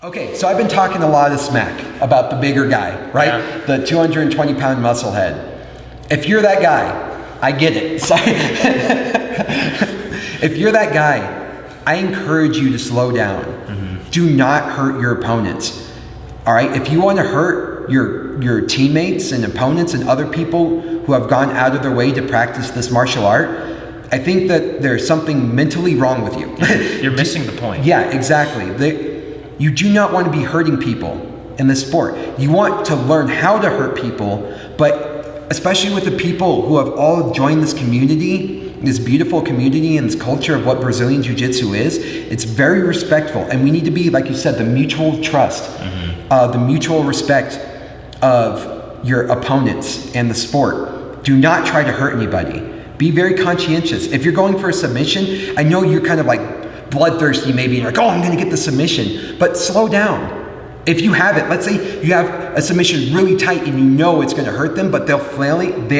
Okay, so I've been talking a lot of smack about the bigger guy, right? Yeah. The 220-pound muscle head. If you're that guy, I get it. If you're that guy, I encourage you to slow down. Mm-hmm. Do not hurt your opponents. All right, if you want to hurt your teammates and opponents and other people who have gone out of their way to practice this martial art, I think that there's something mentally wrong with you. You're missing the point. Yeah, exactly. You do not want to be hurting people in this sport. You want to learn how to hurt people, but especially with the people who have all joined this community, this beautiful community and this culture of what Brazilian Jiu Jitsu is, it's very respectful. And we need to be, like you said, the mutual trust, the mutual respect of your opponents and the sport. Do not try to hurt anybody. Be very conscientious. If you're going for a submission, I know you're kind of like bloodthirsty maybe, and you're like, oh, I'm gonna get the submission, but slow down. If you have it, let's say you have a submission really tight and you know it's gonna hurt them, but they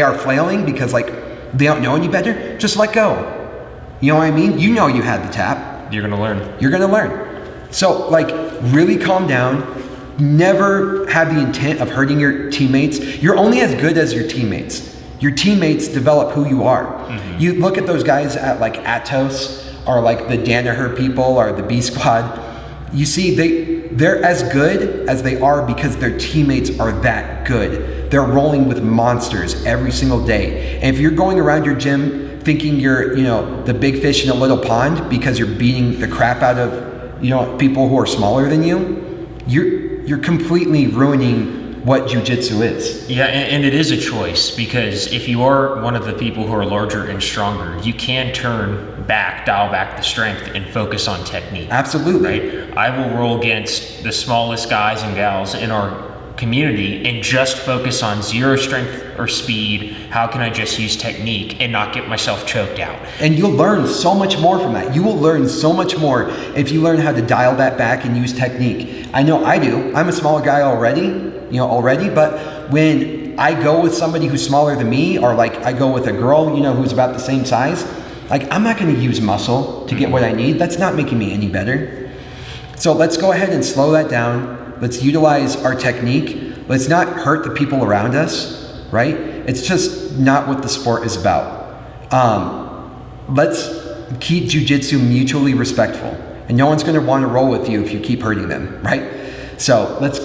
are flailing because like they don't know any better, just let go. You know what I mean? You know you had the tap. You're gonna learn. You're gonna learn. So like really calm down. Never have the intent of hurting your teammates. You're only as good as your teammates. Your teammates develop who you are. Mm-hmm. You look at those guys at like Atos, or like the Danaher people or the B Squad, you see they're as good as they are because their teammates are that good. They're rolling with monsters every single day. And if you're going around your gym thinking you're, the big fish in a little pond because you're beating the crap out of, people who are smaller than you, you're completely ruining what jiu-jitsu is. Yeah, and it is a choice, because if you are one of the people who are larger and stronger, you can dial back the strength and focus on technique. Absolutely. Right? I will roll against the smallest guys and gals in our community and just focus on zero strength or speed. How can I just use technique and not get myself choked out? And you'll learn so much more from that. You will learn so much more if you learn how to dial that back and use technique. I know I do. I'm a smaller guy already, but when I go with somebody who's smaller than me, or like I go with a girl, who's about the same size, like I'm not gonna use muscle to get what I need. That's not making me any better. So let's go ahead and slow that down. Let's utilize our technique. Let's not hurt the people around us, right? It's just not what the sport is about. Let's keep jiu-jitsu mutually respectful, and no one's gonna wanna roll with you if you keep hurting them, right? So let's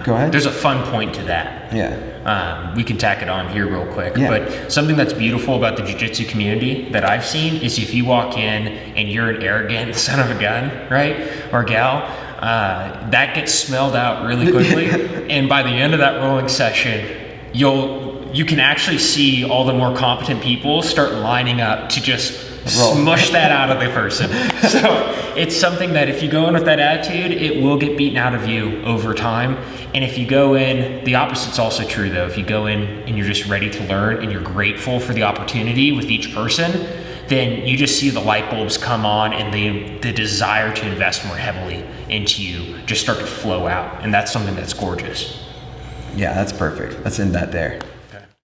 go ahead. There's a fun point to that. Yeah. We can tack it on here real quick. Yeah. But something that's beautiful about the jiu-jitsu community that I've seen is if you walk in and you're an arrogant son of a gun, right, or gal, that gets smelled out really quickly. And by the end of that rolling session, you can actually see all the more competent people start lining up to just smush that out of the person. So it's something that if you go in with that attitude, it will get beaten out of you over time. And if you go in, the opposite's also true though. If you go in and you're just ready to learn and you're grateful for the opportunity with each person, then you just see the light bulbs come on, and the desire to invest more heavily into you just start to flow out. And that's something that's gorgeous. Yeah, that's perfect. Let's end that there.